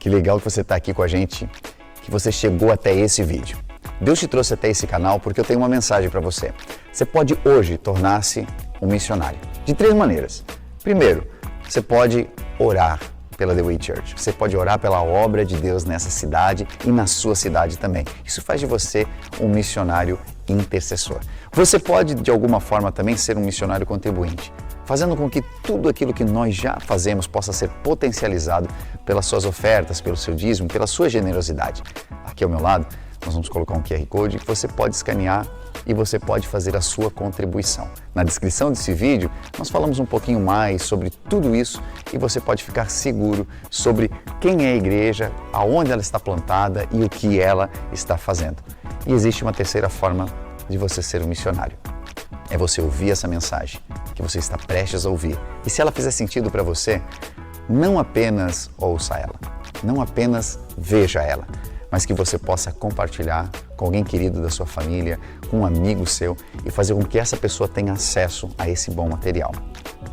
Que legal que você está aqui com a gente, que você chegou até esse vídeo. Deus te trouxe até esse canal porque eu tenho uma mensagem para você. Você pode hoje tornar-se um missionário de 3 maneiras. Primeiro, você pode orar pela The Way Church. Você pode orar pela obra de Deus nessa cidade e na sua cidade também. Isso faz de você um missionário intercessor. Você pode, de alguma forma, também ser um missionário contribuinte, fazendo com que tudo aquilo que nós já fazemos possa ser potencializado pelas suas ofertas, pelo seu dízimo, pela sua generosidade. Aqui ao meu lado, nós vamos colocar um QR Code que você pode escanear e você pode fazer a sua contribuição. Na descrição desse vídeo, nós falamos um pouquinho mais sobre tudo isso e você pode ficar seguro sobre quem é a igreja, aonde ela está plantada e o que ela está fazendo. E existe uma terceira forma de você ser um missionário. É você ouvir essa mensagem que você está prestes a ouvir. E se ela fizer sentido para você, não apenas ouça ela, não apenas veja ela, mas que você possa compartilhar com alguém querido da sua família, com um amigo seu e fazer com que essa pessoa tenha acesso a esse bom material.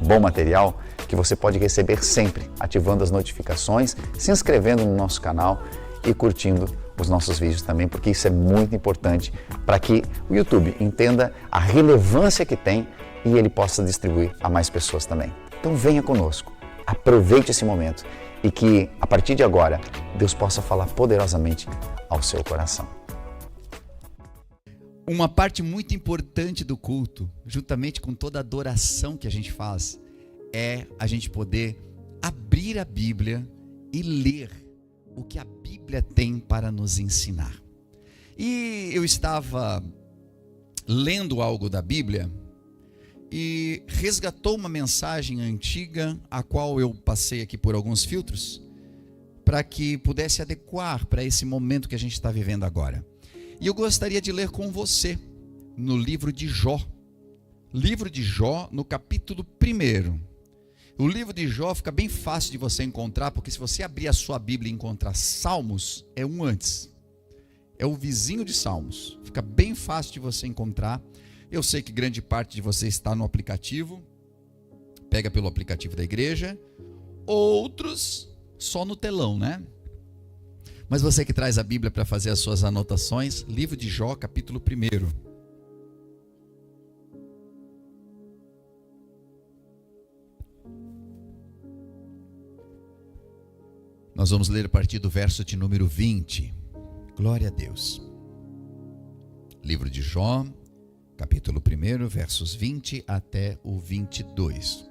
Bom material que você pode receber sempre, ativando as notificações, se inscrevendo no nosso canal e curtindo os nossos vídeos também, porque isso é muito importante para que o YouTube entenda a relevância que tem e ele possa distribuir a mais pessoas também. Então venha conosco, aproveite esse momento e que, a partir de agora, Deus possa falar poderosamente ao seu coração. Uma parte muito importante do culto, juntamente com toda a adoração que a gente faz, é a gente poder abrir a Bíblia e ler o que a Bíblia tem para nos ensinar. E eu estava lendo algo da Bíblia e resgatou uma mensagem antiga, a qual eu passei aqui por alguns filtros, para que pudesse adequar para esse momento que a gente está vivendo agora. E eu gostaria de ler com você no livro de Jó. Livro de Jó, no capítulo 1. O livro de Jó fica bem fácil de você encontrar, porque se você abrir a sua Bíblia e encontrar Salmos, é um antes. É o vizinho de Salmos. Fica bem fácil de você encontrar. Eu sei que grande parte de você está no aplicativo, pega pelo aplicativo da igreja, outros só no telão, né? Mas você que traz a Bíblia para fazer as suas anotações, livro de Jó, capítulo 1. Nós vamos ler a partir do verso de número 20. Glória a Deus. Livro de Jó, capítulo 1, versos 20 até o 22.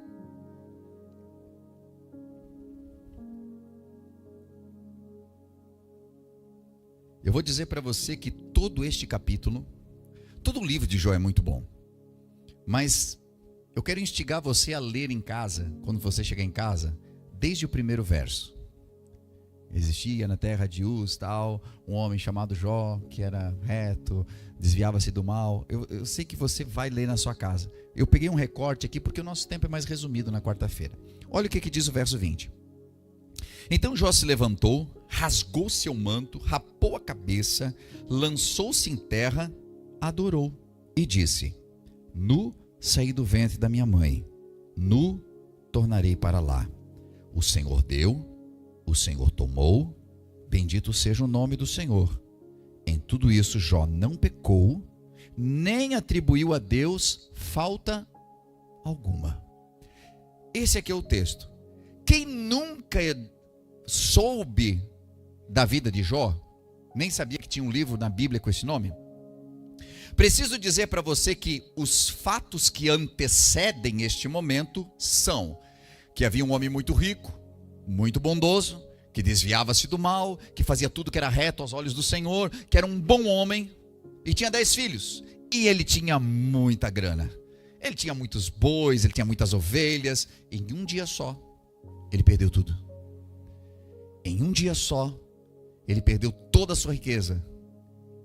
Eu vou dizer para você que todo este capítulo, todo o livro de Jó é muito bom. Mas eu quero instigar você a ler em casa, quando você chegar em casa, desde o 1º verso. Existia na terra de Uz, um homem chamado Jó, que era reto, desviava-se do mal. Eu sei que você vai ler na sua casa. Eu peguei um recorte aqui porque o nosso tempo é mais resumido na quarta-feira. Olha o que diz o verso 20. Então Jó se levantou, rasgou seu manto, rapou a cabeça, lançou-se em terra, adorou e disse: Nu saí do ventre da minha mãe, nu tornarei para lá. O Senhor deu, o Senhor tomou, bendito seja o nome do Senhor. Em tudo isso Jó não pecou, nem atribuiu a Deus falta alguma. Esse aqui é o texto. Quem nunca soube da vida de Jó, nem sabia que tinha um livro na Bíblia com esse nome? Preciso dizer para você que os fatos que antecedem este momento são que havia um homem muito rico, muito bondoso, que desviava-se do mal, que fazia tudo que era reto aos olhos do Senhor, que era um bom homem, e tinha 10 filhos, e ele tinha muita grana. Ele tinha muitos bois, ele tinha muitas ovelhas. Em um dia só, ele perdeu tudo. Em um dia só, ele perdeu toda a sua riqueza.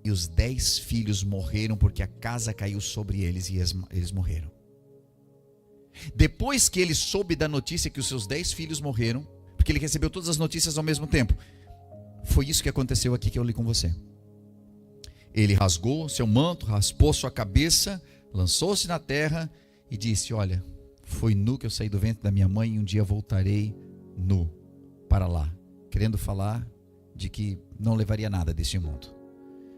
E os 10 filhos morreram porque a casa caiu sobre eles e eles morreram. Depois que ele soube da notícia que os seus 10 filhos morreram, porque ele recebeu todas as notícias ao mesmo tempo, foi isso que aconteceu aqui que eu li com você. Ele rasgou seu manto, raspou sua cabeça, lançou-se na terra e disse: olha, foi nu que eu saí do ventre da minha mãe e um dia voltarei nu para lá. querendo falar de que não levaria nada deste mundo.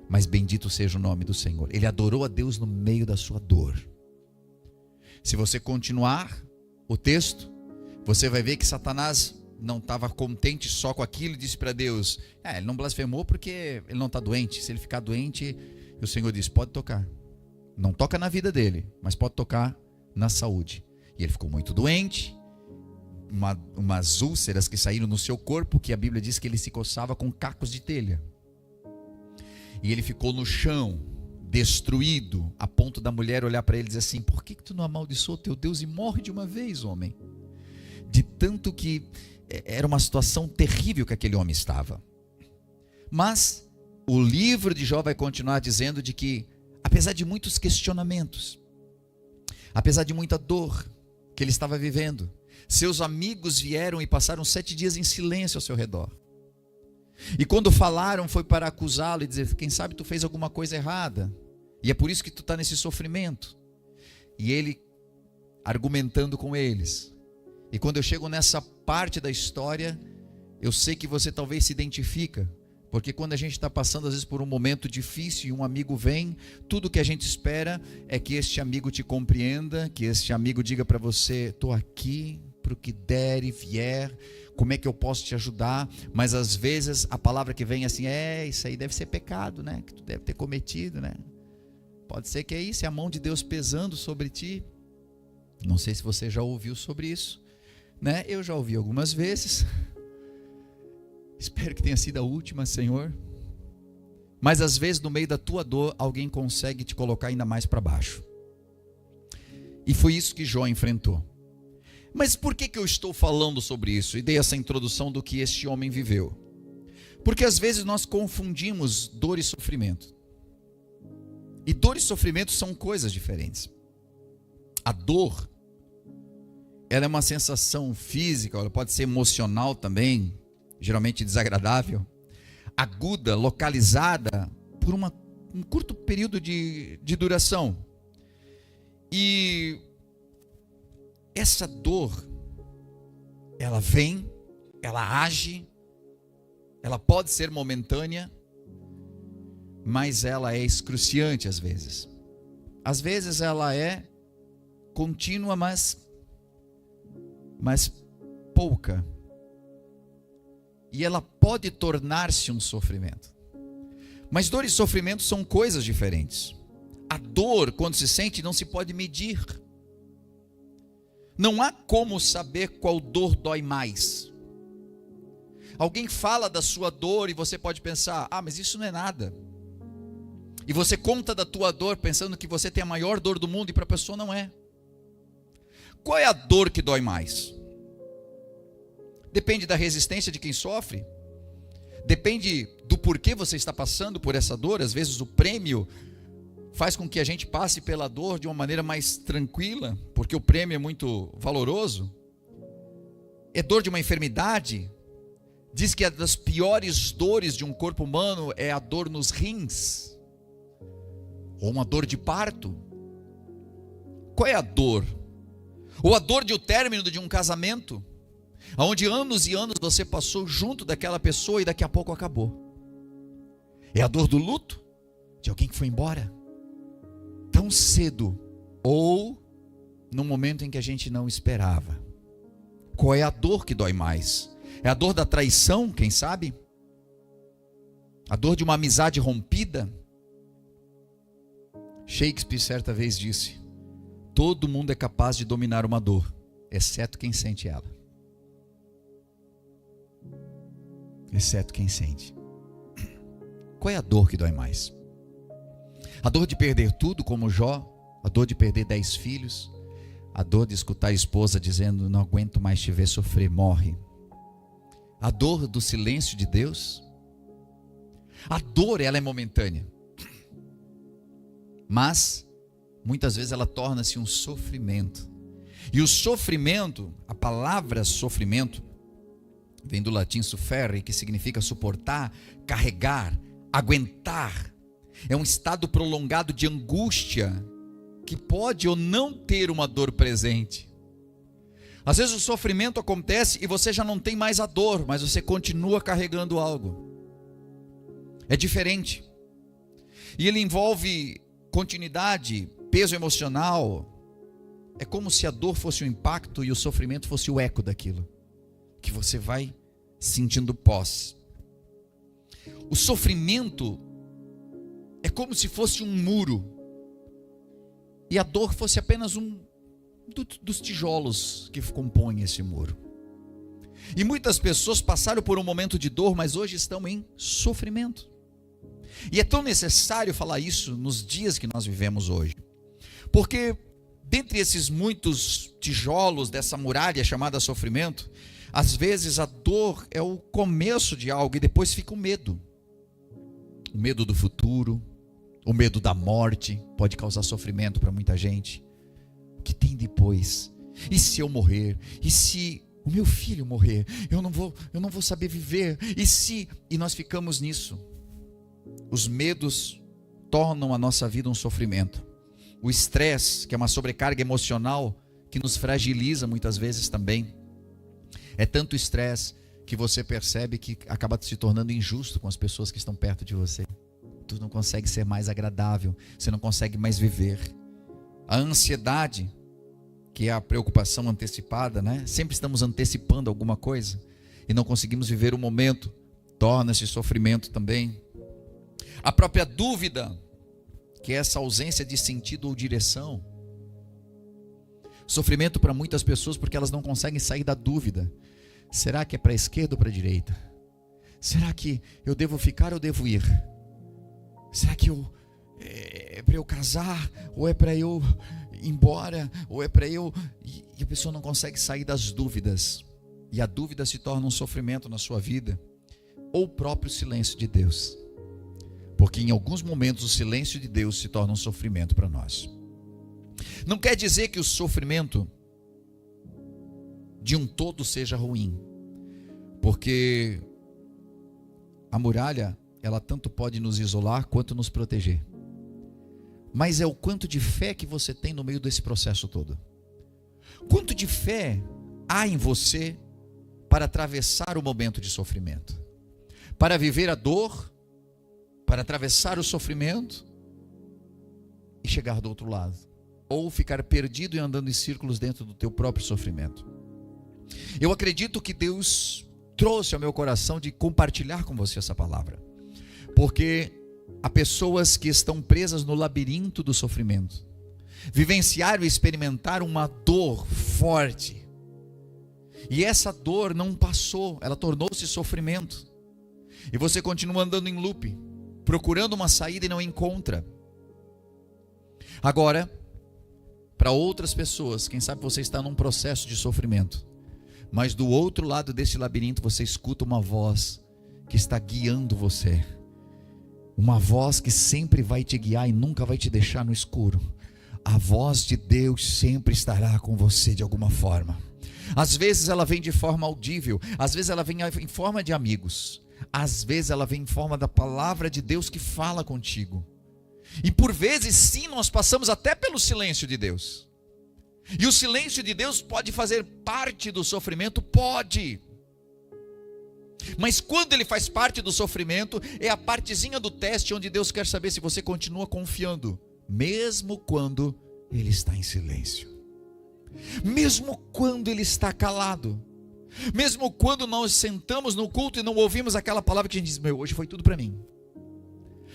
Mas bendito seja o nome do Senhor. Ele adorou a Deus no meio da sua dor. Se você continuar o texto, você vai ver que Satanás não estava contente só com aquilo e disse para Deus, ele não blasfemou porque ele não está doente. Se ele ficar doente, o Senhor disse, pode tocar. Não toca na vida dele, mas pode tocar na saúde. E ele ficou muito doente, umas úlceras que saíram no seu corpo, que a Bíblia diz que ele se coçava com cacos de telha. E ele ficou no chão, destruído, a ponto da mulher olhar para ele e dizer assim, por que tu não amaldiçoou teu Deus e morre de uma vez, homem? De tanto que era uma situação terrível que aquele homem estava. Mas o livro de Jó vai continuar dizendo de que, apesar de muitos questionamentos, apesar de muita dor que ele estava vivendo, seus amigos vieram e passaram 7 dias em silêncio ao seu redor. E quando falaram, foi para acusá-lo e dizer, quem sabe tu fez alguma coisa errada, e é por isso que tu está nesse sofrimento. E ele argumentando com eles. E quando eu chego nessa parte da história, eu sei que você talvez se identifica, porque quando a gente está passando às vezes por um momento difícil e um amigo vem, tudo que a gente espera é que este amigo te compreenda, que este amigo diga para você, estou aqui para o que der e vier, como é que eu posso te ajudar? Mas às vezes a palavra que vem assim, isso aí deve ser pecado, né? Que tu deve ter cometido, né? Pode ser que é isso, é a mão de Deus pesando sobre ti. Não sei se você já ouviu sobre isso, né? Eu já ouvi algumas vezes. Espero que tenha sido a última, Senhor. Mas às vezes no meio da tua dor, alguém consegue te colocar ainda mais para baixo. E foi isso que Jó enfrentou. Mas por que eu estou falando sobre isso? E dei essa introdução do que este homem viveu. Porque às vezes nós confundimos dor e sofrimento. E dor e sofrimento são coisas diferentes. A dor, ela é uma sensação física, ela pode ser emocional também, geralmente desagradável, aguda, localizada, por um curto período de duração. E essa dor, ela vem, ela age, ela pode ser momentânea, mas ela é excruciante às vezes. Às vezes ela é contínua, mas pouca. E ela pode tornar-se um sofrimento. Mas dor e sofrimento são coisas diferentes. A dor, quando se sente, não se pode medir. Não há como saber qual dor dói mais. Alguém fala da sua dor e você pode pensar, mas isso não é nada. E você conta da tua dor pensando que você tem a maior dor do mundo e para a pessoa não é. Qual é a dor que dói mais? Depende da resistência de quem sofre. Depende do porquê você está passando por essa dor. Às vezes o prêmio faz com que a gente passe pela dor de uma maneira mais tranquila, porque o prêmio é muito valoroso. É dor de uma enfermidade. Diz que uma das piores dores de um corpo humano é a dor nos rins, ou uma dor de parto. Qual é a dor? Ou a dor de o término de um casamento, onde anos e anos você passou junto daquela pessoa e daqui a pouco acabou. É a dor do luto, de alguém que foi embora tão cedo, ou no momento em que a gente não esperava. Qual é a dor que dói mais? É a dor da traição, quem sabe? A dor de uma amizade rompida? Shakespeare certa vez disse, todo mundo é capaz de dominar uma dor, exceto quem sente ela. Exceto quem sente. Qual é a dor que dói mais? A dor de perder tudo, como Jó, a dor de perder 10 filhos, a dor de escutar a esposa dizendo, não aguento mais te ver sofrer, morre. A dor do silêncio de Deus. A dor, ela é momentânea, mas muitas vezes ela torna-se um sofrimento. E o sofrimento, a palavra sofrimento, vem do latim sufferre, que significa suportar, carregar, aguentar. É um estado prolongado de angústia, que pode ou não ter uma dor presente. Às vezes o sofrimento acontece e você já não tem mais a dor, mas você continua carregando algo. É diferente. E ele envolve continuidade, peso emocional. É como se a dor fosse o impacto e o sofrimento fosse o eco daquilo que você vai sentindo pós. O sofrimento é como se fosse um muro e a dor fosse apenas um dos tijolos que compõem esse muro. E muitas pessoas passaram por um momento de dor, mas hoje estão em sofrimento. E é tão necessário falar isso nos dias que nós vivemos hoje, porque dentre esses muitos tijolos dessa muralha chamada sofrimento, às vezes a dor é o começo de algo e depois fica o medo do futuro, o medo da morte pode causar sofrimento para muita gente. O que tem depois? E se eu morrer? E se o meu filho morrer? Eu não vou saber viver. E nós ficamos nisso. Os medos tornam a nossa vida um sofrimento. O estresse, que é uma sobrecarga emocional que nos fragiliza muitas vezes também. É tanto estresse que você percebe que acaba se tornando injusto com as pessoas que estão perto de você. Tu não consegue ser mais agradável, você não consegue mais viver. A ansiedade, que é a preocupação antecipada, né? Sempre estamos antecipando alguma coisa e não conseguimos viver o momento, torna-se sofrimento também. A própria dúvida, que é essa ausência de sentido ou direção. Sofrimento para muitas pessoas porque elas não conseguem sair da dúvida. Será que é para a esquerda ou para a direita? Será que eu devo ficar ou devo ir? Será que é para eu casar? Ou é para eu ir embora? Ou é para eu... E a pessoa não consegue sair das dúvidas. E a dúvida se torna um sofrimento na sua vida. Ou o próprio silêncio de Deus. Porque em alguns momentos o silêncio de Deus se torna um sofrimento para nós. Não quer dizer que o sofrimento de um todo seja ruim. Porque a muralha, ela tanto pode nos isolar quanto nos proteger. Mas é o quanto de fé que você tem no meio desse processo todo. Quanto de fé há em você para atravessar o momento de sofrimento? Para viver a dor, para atravessar o sofrimento e chegar do outro lado. Ou ficar perdido e andando em círculos dentro do teu próprio sofrimento. Eu acredito que Deus trouxe ao meu coração de compartilhar com você essa palavra. Porque há pessoas que estão presas no labirinto do sofrimento. Vivenciaram e experimentaram uma dor forte. E essa dor não passou, ela tornou-se sofrimento. E você continua andando em loop, procurando uma saída e não encontra. Agora, para outras pessoas, quem sabe você está num processo de sofrimento, mas do outro lado desse labirinto você escuta uma voz que está guiando você. Uma voz que sempre vai te guiar e nunca vai te deixar no escuro. A voz de Deus sempre estará com você de alguma forma. Às vezes ela vem de forma audível, às vezes ela vem em forma de amigos, às vezes ela vem em forma da palavra de Deus que fala contigo. E por vezes sim, nós passamos até pelo silêncio de Deus. E o silêncio de Deus pode fazer parte do sofrimento? Pode. Mas quando ele faz parte do sofrimento, é a partezinha do teste onde Deus quer saber se você continua confiando, mesmo quando ele está em silêncio, mesmo quando ele está calado, mesmo quando nós sentamos no culto e não ouvimos aquela palavra que a gente diz, hoje foi tudo para mim.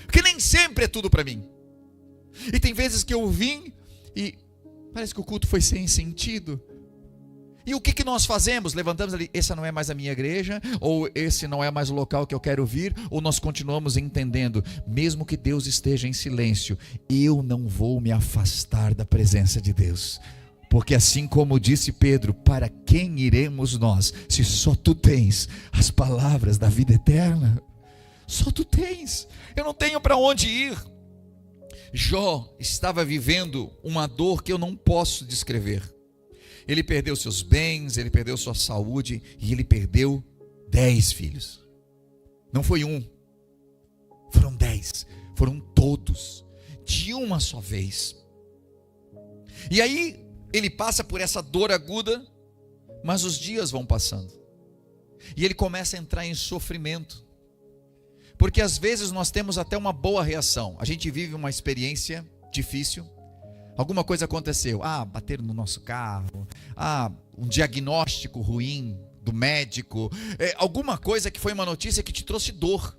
Porque nem sempre é tudo para mim. E tem vezes que eu vim e parece que o culto foi sem sentido. E o que nós fazemos? Levantamos ali, essa não é mais a minha igreja, ou esse não é mais o local que eu quero vir, ou nós continuamos entendendo, mesmo que Deus esteja em silêncio, eu não vou me afastar da presença de Deus. Porque assim como disse Pedro, para quem iremos nós, se só tu tens as palavras da vida eterna? Só tu tens, eu não tenho para onde ir. Jó estava vivendo uma dor que eu não posso descrever. Ele perdeu seus bens, ele perdeu sua saúde e ele perdeu 10 filhos. Não foi um, foram 10, foram todos, de uma só vez. E aí ele passa por essa dor aguda, Mas os dias vão passando. E ele começa a entrar em sofrimento. Porque às vezes nós temos até uma boa reação. A gente vive uma experiência difícil. Alguma coisa aconteceu. Bateram no nosso carro. Um diagnóstico ruim do médico. Alguma coisa que foi uma notícia que te trouxe dor.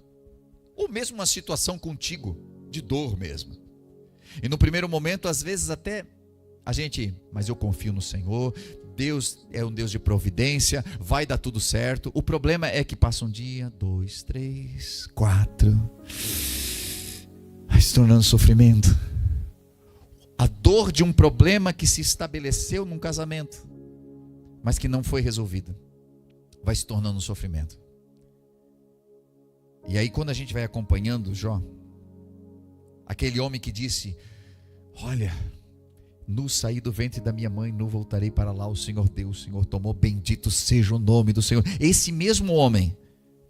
Ou mesmo uma situação contigo, de dor mesmo. E no primeiro momento, às vezes até mas eu confio no Senhor. Deus é um Deus de providência, vai dar tudo certo. O problema é que passa um dia, 2, 3, 4, vai se tornando sofrimento. A dor de um problema que se estabeleceu num casamento, mas que não foi resolvido, vai se tornando um sofrimento. E aí quando a gente vai acompanhando Jó, aquele homem que disse: olha, nu saí do ventre da minha mãe, nu voltarei para lá, o Senhor deu, o Senhor tomou, bendito seja o nome do Senhor. Esse mesmo homem,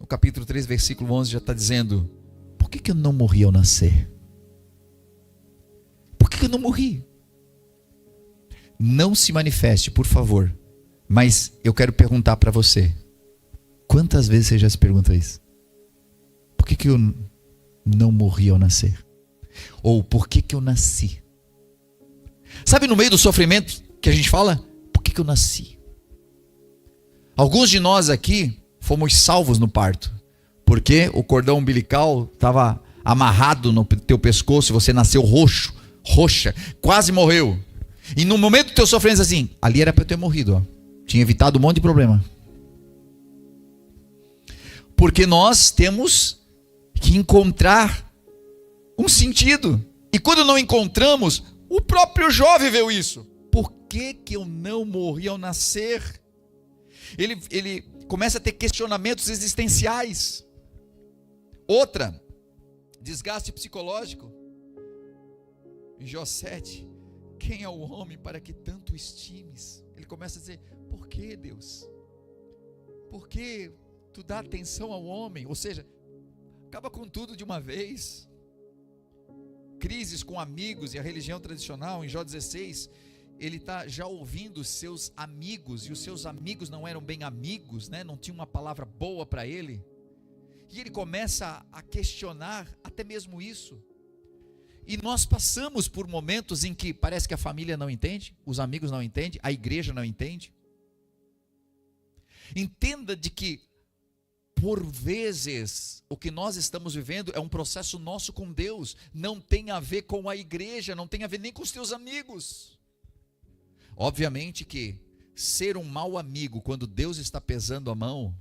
no capítulo 3, versículo 11, já está dizendo: por que eu não morri ao nascer? Por que eu não morri? Não se manifeste, por favor, mas eu quero perguntar para você: quantas vezes você já se perguntou isso? Por que eu não morri ao nascer? Ou por que eu nasci? Sabe, no meio do sofrimento que a gente fala: por que eu nasci? Alguns de nós aqui fomos salvos no parto, porque o cordão umbilical estava amarrado no teu pescoço e você nasceu roxa, quase morreu. E no momento do teu sofrimento assim: ali era para eu ter morrido, tinha evitado um monte de problema. Porque nós temos que encontrar um sentido. E quando não encontramos, o próprio Jó viveu isso. Por que eu não morri ao nascer? Ele começa a ter questionamentos existenciais. Outra, desgaste psicológico. Em Jó 7, quem é o homem para que tanto o estimes? Ele começa a dizer: por que, Deus? Por que tu dá atenção ao homem? Ou seja, acaba com tudo de uma vez. Crises com amigos e a religião tradicional. Em Jó 16, ele está já ouvindo os seus amigos, e os seus amigos não eram bem amigos, né? Não tinha uma palavra boa para ele, e ele começa a questionar até mesmo isso. E nós passamos por momentos em que parece que a família não entende, os amigos não entendem, a igreja não entende. Entenda de que por vezes, o que nós estamos vivendo é um processo nosso com Deus, não tem a ver com a igreja, não tem a ver nem com os teus amigos. Obviamente que ser um mau amigo quando Deus está pesando a mão,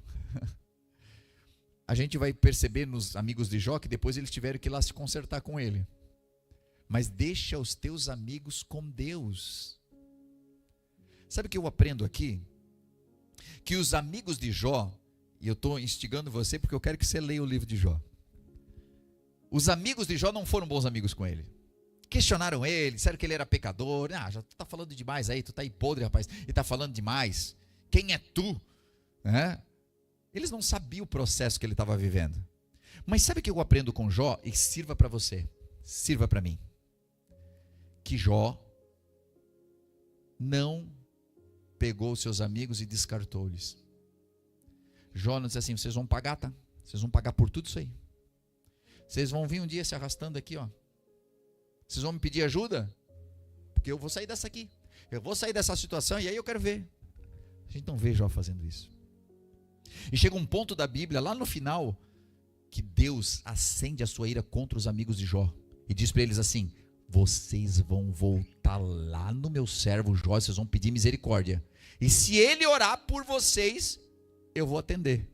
a gente vai perceber nos amigos de Jó que depois eles tiveram que ir lá se consertar com ele. Mas deixa os teus amigos com Deus. Sabe o que eu aprendo aqui? Que os amigos de Jó, e eu estou instigando você porque eu quero que você leia o livro de Jó. Os amigos de Jó não foram bons amigos com ele. Questionaram ele, disseram que ele era pecador. Já tu está falando demais aí, tu está aí podre, rapaz, e está falando demais. Quem é tu? Eles não sabiam o processo que ele estava vivendo. Mas sabe o que eu aprendo com Jó? E sirva para você, sirva para mim. Que Jó não pegou os seus amigos e descartou-lhes. Jó não disse assim: vocês vão pagar, tá? Vocês vão pagar por tudo isso aí. Vocês vão vir um dia se arrastando aqui, ó. Vocês vão me pedir ajuda? Porque eu vou sair dessa aqui. Eu vou sair dessa situação e aí eu quero ver. A gente não vê Jó fazendo isso. E chega um ponto da Bíblia, lá no final, que Deus acende a sua ira contra os amigos de Jó. E diz para eles assim: vocês vão voltar lá no meu servo Jó, vocês vão pedir misericórdia. E se ele orar por vocês, eu vou atender.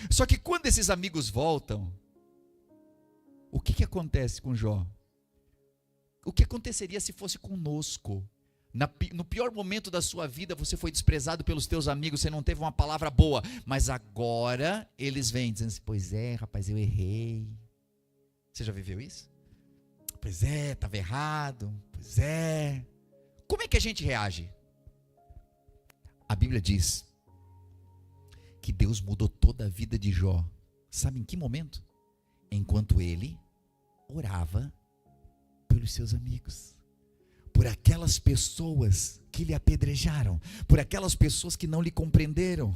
Só que quando esses amigos voltam, o que acontece com Jó? O que aconteceria se fosse conosco? No pior momento da sua vida, você foi desprezado pelos teus amigos, você não teve uma palavra boa, mas agora eles vêm dizendo assim: pois é, rapaz, eu errei. Você já viveu isso? Pois é, estava errado. Pois é. Como é que a gente reage? A Bíblia diz que Deus mudou toda a vida de Jó. Sabe em que momento? Enquanto ele orava pelos seus amigos. por aquelas pessoas que lhe apedrejaram, por aquelas pessoas que não lhe compreenderam.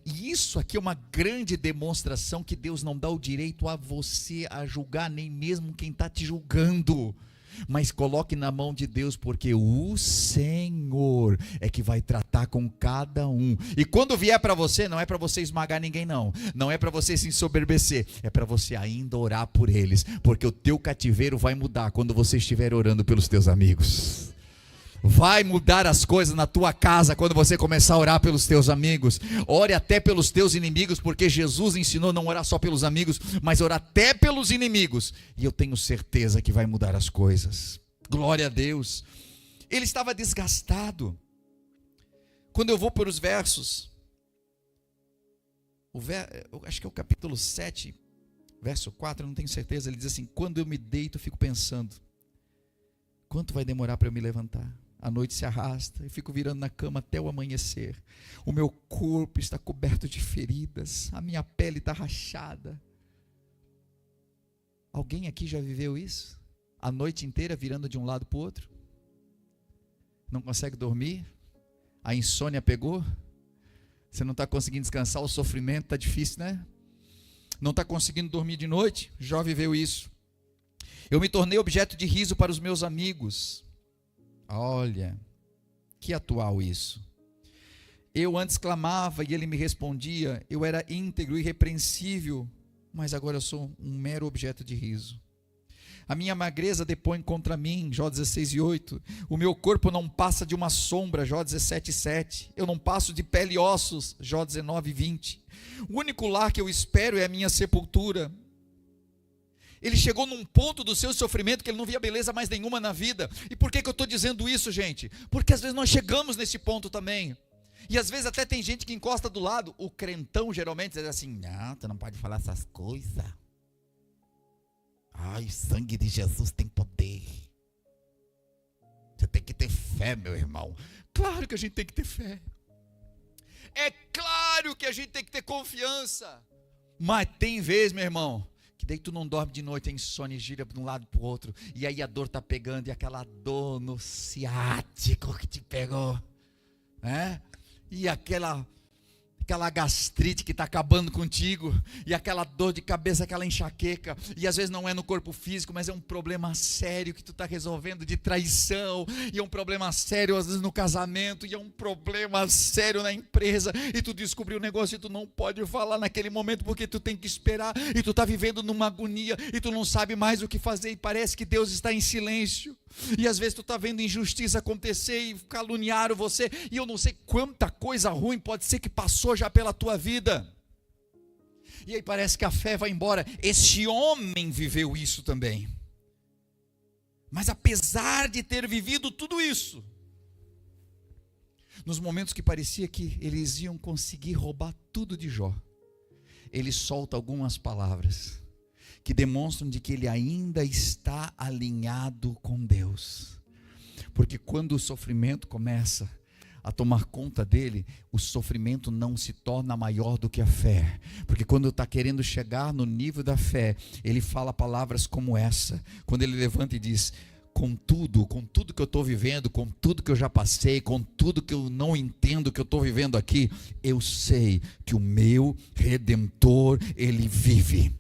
E isso aqui é uma grande demonstração que Deus não dá o direito a você a julgar, nem mesmo quem está te julgando. Mas coloque na mão de Deus, porque o Senhor é que vai tratar com cada um. E quando vier para você, não é para você esmagar ninguém, não é para você se ensoberbecer, é para você ainda orar por eles, porque o teu cativeiro vai mudar quando você estiver orando pelos teus amigos. Vai mudar as coisas na tua casa quando você começar a orar pelos teus amigos. Ore até pelos teus inimigos, porque Jesus ensinou não orar só pelos amigos, mas orar até pelos inimigos. E eu tenho certeza que vai mudar as coisas. Glória a Deus. Ele estava desgastado. Quando eu vou para os versos, eu acho que é o capítulo 7, verso 4, eu não tenho certeza. Ele diz assim: quando eu me deito, eu fico pensando, quanto vai demorar para eu me levantar? A noite se arrasta, eu fico virando na cama até o amanhecer. O meu corpo está coberto de feridas, a minha pele está rachada. Alguém aqui já viveu isso? A noite inteira virando de um lado para o outro? Não consegue dormir? A insônia pegou? Você não está conseguindo descansar, o sofrimento está difícil, né? Não está conseguindo dormir de noite? Já viveu isso? Eu me tornei objeto de riso para os meus amigos. Olha, que atual isso. Eu antes clamava e ele me respondia. Eu era íntegro e irrepreensível, mas agora eu sou um mero objeto de riso. A minha magreza depõe contra mim, Jó 16:8. O meu corpo não passa de uma sombra, Jó 17:7. Eu não passo de pele e ossos, Jó 19:20. O único lar que eu espero é a minha sepultura. Ele chegou num ponto do seu sofrimento que ele não via beleza mais nenhuma na vida. E por que eu estou dizendo isso, gente? Porque às vezes nós chegamos nesse ponto também. E às vezes até tem gente que encosta do lado. O crentão geralmente diz assim: não, tu não pode falar essas coisas. Ai, o sangue de Jesus tem poder. Você tem que ter fé, meu irmão. Claro que a gente tem que ter fé. É claro que a gente tem que ter confiança. Mas tem vezes, meu irmão, que daí tu não dorme de noite, a insônia gira de um lado para o outro, e aí a dor está pegando, e aquela dor no ciático que te pegou, né? E aquela gastrite que está acabando contigo, e aquela dor de cabeça, aquela enxaqueca, e às vezes não é no corpo físico, mas é um problema sério que tu está resolvendo de traição, e é um problema sério às vezes no casamento, e é um problema sério na empresa, e tu descobriu um negócio e tu não pode falar naquele momento, porque tu tem que esperar, e tu está vivendo numa agonia, e tu não sabe mais o que fazer, e parece que Deus está em silêncio. E às vezes tu está vendo injustiça acontecer e caluniaram você, e eu não sei quanta coisa ruim pode ser que passou já pela tua vida, e aí parece que a fé vai embora. Esse homem viveu isso também, mas apesar de ter vivido tudo isso, nos momentos que parecia que eles iam conseguir roubar tudo de Jó, ele solta algumas palavras que demonstram de que ele ainda está alinhado com Deus. Porque quando o sofrimento começa a tomar conta dele, o sofrimento não se torna maior do que a fé. Porque quando está querendo chegar no nível da fé, ele fala palavras como essa. Quando ele levanta e diz: com tudo que eu estou vivendo, com tudo que eu já passei, com tudo que eu não entendo que eu estou vivendo aqui, eu sei que o meu Redentor, ele vive.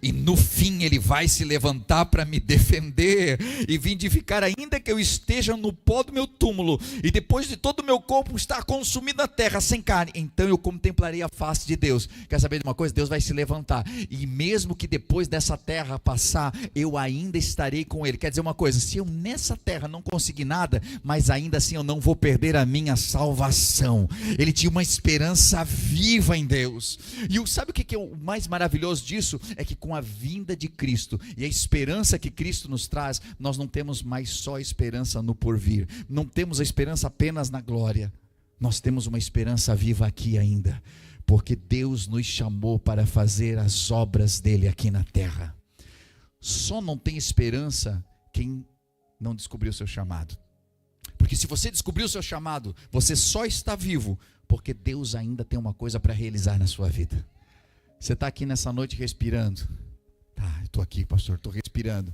E no fim ele vai se levantar para me defender e vindificar, ainda que eu esteja no pó do meu túmulo, e depois de todo o meu corpo estar consumido na terra sem carne, então eu contemplarei a face de Deus. Quer saber de uma coisa? Deus vai se levantar, e mesmo que depois dessa terra passar, eu ainda estarei com ele. Quer dizer uma coisa: se eu nessa terra não conseguir nada, mas ainda assim eu não vou perder a minha salvação. Ele tinha uma esperança viva em Deus. E sabe o que é o mais maravilhoso disso? É que com a vinda de Cristo e a esperança que Cristo nos traz, nós não temos mais só esperança no porvir, não temos a esperança apenas na glória, nós temos uma esperança viva aqui ainda, porque Deus nos chamou para fazer as obras dele aqui na terra. Só não tem esperança quem não descobriu o seu chamado, porque se você descobriu o seu chamado, você só está vivo porque Deus ainda tem uma coisa para realizar na sua vida. Você está aqui nessa noite respirando? Tá, eu estou aqui, pastor, estou respirando.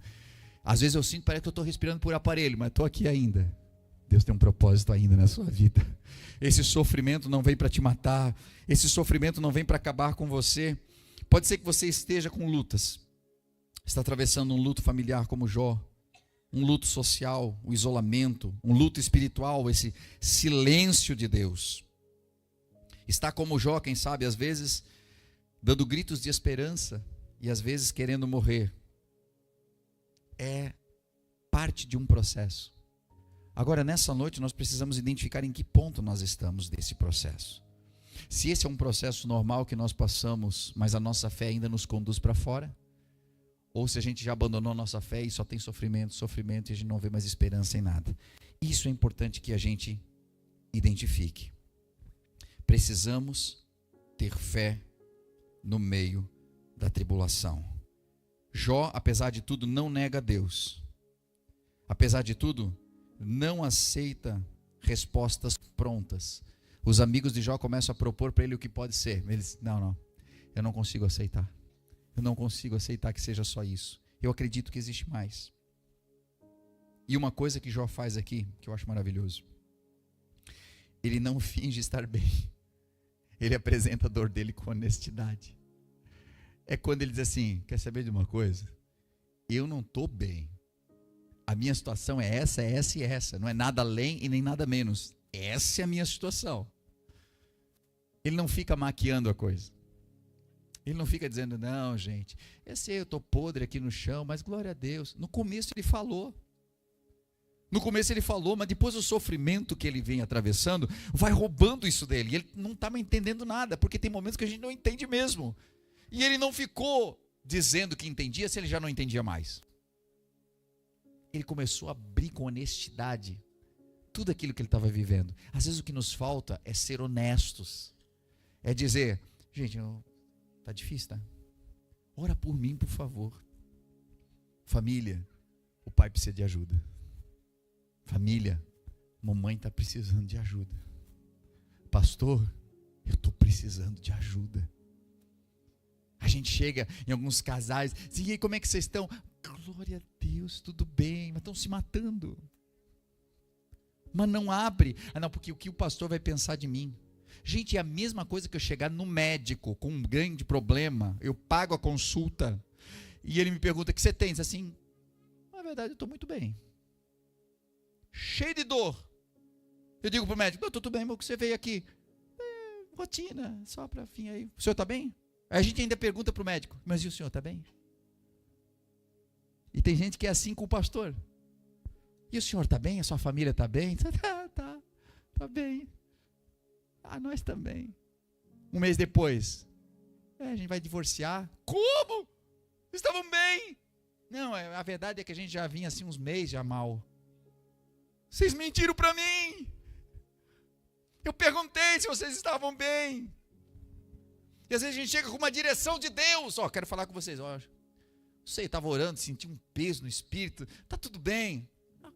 Às vezes eu sinto, parece que eu estou respirando por aparelho, mas estou aqui ainda. Deus tem um propósito ainda na sua vida. Esse sofrimento não vem para te matar. Esse sofrimento não vem para acabar com você. Pode ser que você esteja com lutas. Está atravessando um luto familiar como Jó. Um luto social, um isolamento. Um luto espiritual, esse silêncio de Deus. Está como Jó, quem sabe, às vezes, dando gritos de esperança. E às vezes querendo morrer. É parte de um processo. Agora, nessa noite, nós precisamos identificar em que ponto nós estamos desse processo. Se esse é um processo normal que nós passamos, mas a nossa fé ainda nos conduz para fora, ou se a gente já abandonou a nossa fé e só tem sofrimento, sofrimento, e a gente não vê mais esperança em nada. Isso é importante que a gente identifique. Precisamos ter fé no meio da tribulação. Jó, apesar de tudo, não nega a Deus. Apesar de tudo, não aceita respostas prontas. Os amigos de Jó começam a propor para ele o que pode ser. Ele diz, não, eu não consigo aceitar. Eu não consigo aceitar que seja só isso. Eu acredito que existe mais. E uma coisa que Jó faz aqui, que eu acho maravilhoso. Ele não finge estar bem. Ele apresenta a dor dele com honestidade. É quando ele diz assim, quer saber de uma coisa? Eu não estou bem. A minha situação é essa e essa. Não é nada além e nem nada menos. Essa é a minha situação. Ele não fica maquiando a coisa. Ele não fica dizendo, não, gente, eu sei, eu estou podre aqui no chão, mas glória a Deus. No começo ele falou. Mas depois o sofrimento que ele vem atravessando vai roubando isso dele. E ele não está mais entendendo nada, porque tem momentos que a gente não entende mesmo. E ele não ficou dizendo que entendia se ele já não entendia mais. Ele começou a abrir com honestidade tudo aquilo que ele estava vivendo. Às vezes o que nos falta é ser honestos. É dizer, gente, está difícil, tá? Ora por mim, por favor. Família, o pai precisa de ajuda. Família, mamãe está precisando de ajuda. Pastor, eu estou precisando de ajuda. A gente chega em alguns casais, diz, e aí, como é que vocês estão? Glória a Deus, tudo bem, mas estão se matando. Mas não abre. Não, porque o que o pastor vai pensar de mim? Gente, é a mesma coisa que eu chegar no médico com um grande problema, eu pago a consulta, e ele me pergunta, o que você tem? Diz assim, na verdade eu estou muito bem. Cheio de dor. Eu digo para o médico, tudo bem, mas o que você veio aqui? Rotina, só para fim aí. O senhor está bem? Aí a gente ainda pergunta para o médico, mas e o senhor está bem? E tem gente que é assim com o pastor. E o senhor está bem? A sua família está bem? Tá bem. Nós também. Um mês depois, a gente vai divorciar. Como? Estavam bem. Não, a verdade é que a gente já vinha assim uns meses já mal. Vocês mentiram para mim. Eu perguntei se vocês estavam bem. E às vezes a gente chega com uma direção de Deus. Quero falar com vocês. Não sei, estava orando, senti um peso no espírito. Está tudo bem?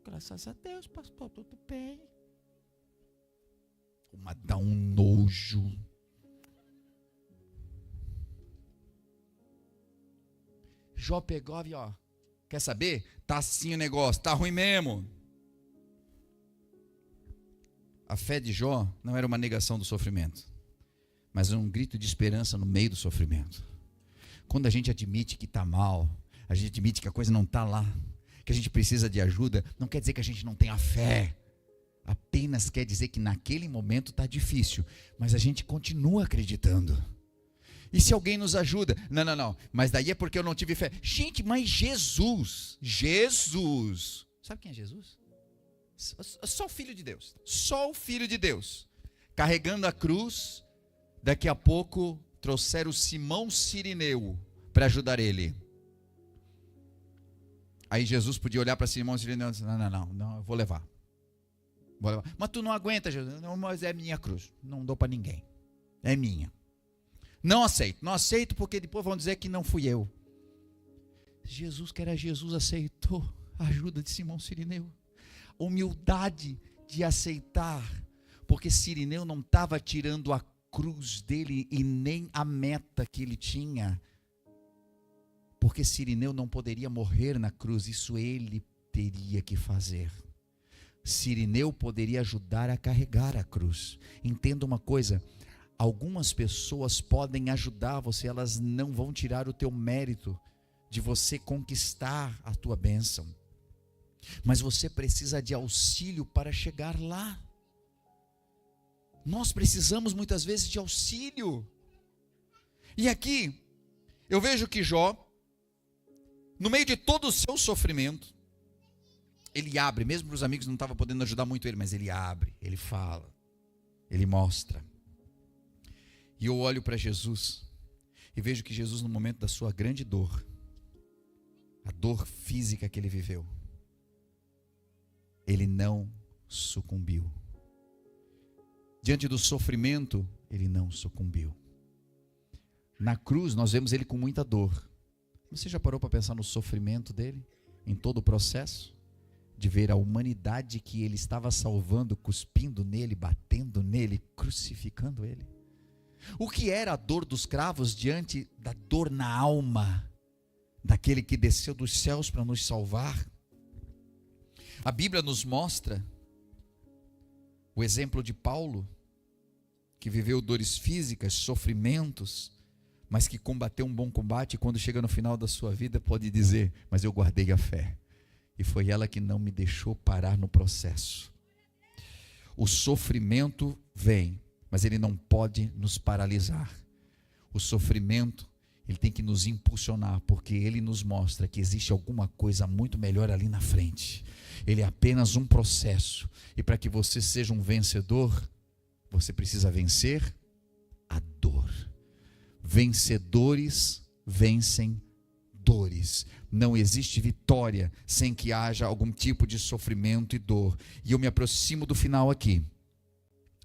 Graças a Deus, pastor, tudo bem. Mas dá um nojo. Jó pegou e quer saber? Tá assim o negócio, tá ruim mesmo. A fé de Jó não era uma negação do sofrimento, mas era um grito de esperança no meio do sofrimento. Quando a gente admite que está mal, a gente admite que a coisa não está lá, que a gente precisa de ajuda, não quer dizer que a gente não tenha fé. Apenas quer dizer que naquele momento está difícil, mas a gente continua acreditando. E se alguém nos ajuda? Não, mas daí é porque eu não tive fé. Gente, mas Jesus, sabe quem é Jesus? Só o Filho de Deus, carregando a cruz. Daqui a pouco trouxeram Simão Cirineu para ajudar ele. Aí Jesus podia olhar para Simão Cirineu e dizer, não, eu vou levar. Mas tu não aguenta, Jesus. Não, mas é minha cruz, não dou para ninguém, é minha. Não aceito porque depois vão dizer que não fui eu. Jesus, que era Jesus, aceitou a ajuda de Simão Cirineu. Humildade de aceitar, porque Cirineu não estava tirando a cruz dele e nem a meta que ele tinha Porque Cirineu não poderia morrer na cruz, isso ele teria que fazer. Cirineu poderia ajudar a carregar a cruz. Entenda uma coisa, algumas pessoas podem ajudar você, elas não vão tirar o teu mérito de você conquistar a tua bênção. Mas você precisa de auxílio para chegar lá. Nós precisamos muitas vezes de auxílio. E aqui, eu vejo que Jó, no meio de todo o seu sofrimento, ele abre, mesmo para os amigos não estavam podendo ajudar muito ele, mas ele abre, ele fala, ele mostra. E eu olho para Jesus e vejo que Jesus, no momento da sua grande dor, a dor física que ele viveu, ele não sucumbiu. Diante do sofrimento, ele não sucumbiu. Na cruz, nós vemos ele com muita dor. Você já parou para pensar no sofrimento dele? Em todo o processo? De ver a humanidade que ele estava salvando, cuspindo nele, batendo nele, crucificando ele. O que era a dor dos cravos diante da dor na alma daquele que desceu dos céus para nos salvar? A Bíblia nos mostra o exemplo de Paulo, que viveu dores físicas, sofrimentos, mas que combateu um bom combate, e quando chega no final da sua vida pode dizer, mas eu guardei a fé, e foi ela que não me deixou parar no processo. O sofrimento vem, mas ele não pode nos paralisar. O sofrimento, ele tem que nos impulsionar, porque ele nos mostra que existe alguma coisa muito melhor ali na frente. Ele é apenas um processo, e para que você seja um vencedor, você precisa vencer a dor. Vencedores vencem dores. Não existe vitória sem que haja algum tipo de sofrimento e dor. E eu me aproximo do final aqui,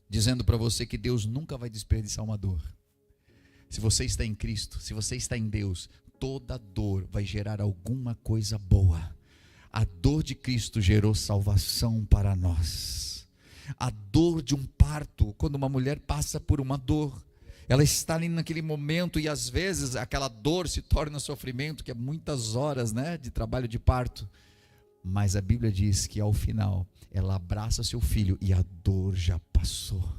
dizendo para você que Deus nunca vai desperdiçar uma dor. Se você está em Cristo, se você está em Deus, toda dor vai gerar alguma coisa boa. A dor de Cristo gerou salvação para nós. A dor de um parto, quando uma mulher passa por uma dor, ela está ali naquele momento, e às vezes aquela dor se torna sofrimento, que é muitas horas, de trabalho de parto. Mas a Bíblia diz que ao final ela abraça seu filho e a dor já passou,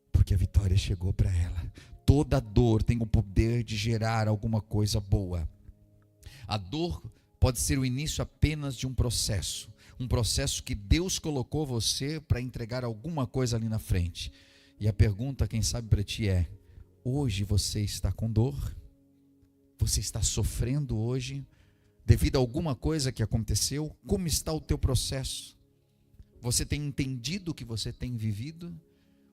porque a vitória chegou para ela. Toda dor tem o poder de gerar alguma coisa boa. A dor pode ser o início apenas de um processo que Deus colocou você para entregar alguma coisa ali na frente. E a pergunta, quem sabe para ti é: hoje você está com dor? Você está sofrendo hoje devido a alguma coisa que aconteceu? Como está o teu processo? Você tem entendido o que você tem vivido?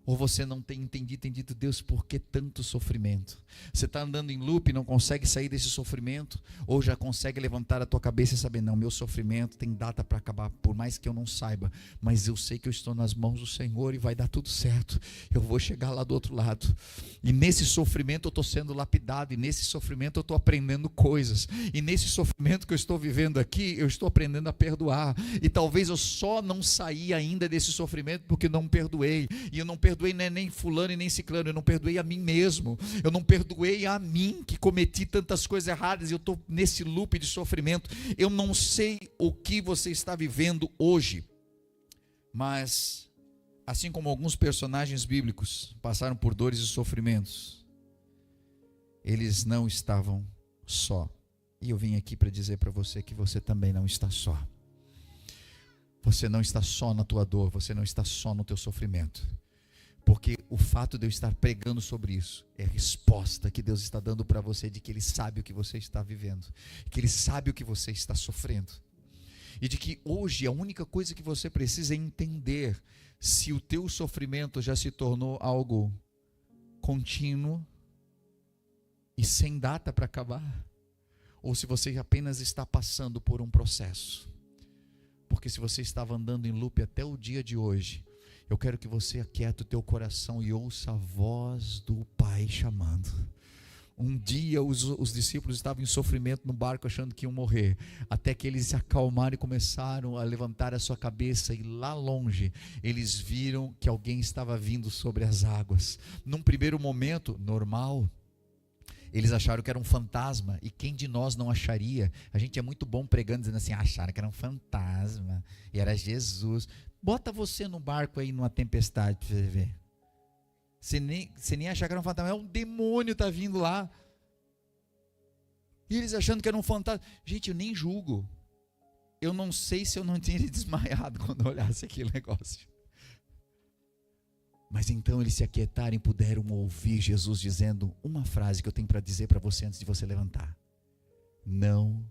Ou você não tem entendido, Deus, por que tanto sofrimento? Você está andando em loop e não consegue sair desse sofrimento? Ou já consegue levantar a tua cabeça e saber, não, meu sofrimento tem data para acabar, por mais que eu não saiba, mas eu sei que eu estou nas mãos do Senhor e vai dar tudo certo, eu vou chegar lá do outro lado, e nesse sofrimento eu estou sendo lapidado, e nesse sofrimento eu estou aprendendo coisas, e nesse sofrimento que eu estou vivendo aqui, eu estou aprendendo a perdoar, e talvez eu só não saí ainda desse sofrimento porque não perdoei, e eu não perdoei nem fulano e nem ciclano, eu não perdoei a mim mesmo, eu não perdoei a mim que cometi tantas coisas erradas, e eu estou nesse loop de sofrimento. Eu não sei o que você está vivendo hoje, mas assim como alguns personagens bíblicos passaram por dores e sofrimentos, eles não estavam só, e eu vim aqui para dizer para você que você também não está só. Você não está só na tua dor, você não está só no teu sofrimento. Porque o fato de eu estar pregando sobre isso é a resposta que Deus está dando para você, de que Ele sabe o que você está vivendo, que Ele sabe o que você está sofrendo, e de que hoje a única coisa que você precisa é entender se o teu sofrimento já se tornou algo contínuo e sem data para acabar, ou se você apenas está passando por um processo. Porque se você estava andando em loop até o dia de hoje, eu quero que você aquiete o teu coração e ouça a voz do Pai chamando. Um dia os discípulos estavam em sofrimento no barco, achando que iam morrer, até que eles se acalmaram e começaram a levantar a sua cabeça, e lá longe eles viram que alguém estava vindo sobre as águas. Num primeiro momento, normal, Eles acharam que era um fantasma, e quem de nós não acharia? A gente é muito bom pregando, dizendo assim, acharam que era um fantasma, e era Jesus. Bota você no barco aí numa tempestade para você ver. Você nem achar que era um fantasma, é um demônio está vindo lá. E eles achando que era um fantasma. Gente, eu nem julgo. Eu não sei se eu não tinha desmaiado quando eu olhasse aquele negócio. Mas então eles se aquietaram e puderam ouvir Jesus dizendo uma frase que eu tenho para dizer para você antes de você levantar. Não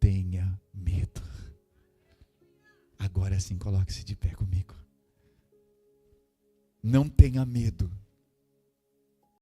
tenha medo. Agora sim, coloque-se de pé comigo. Não tenha medo.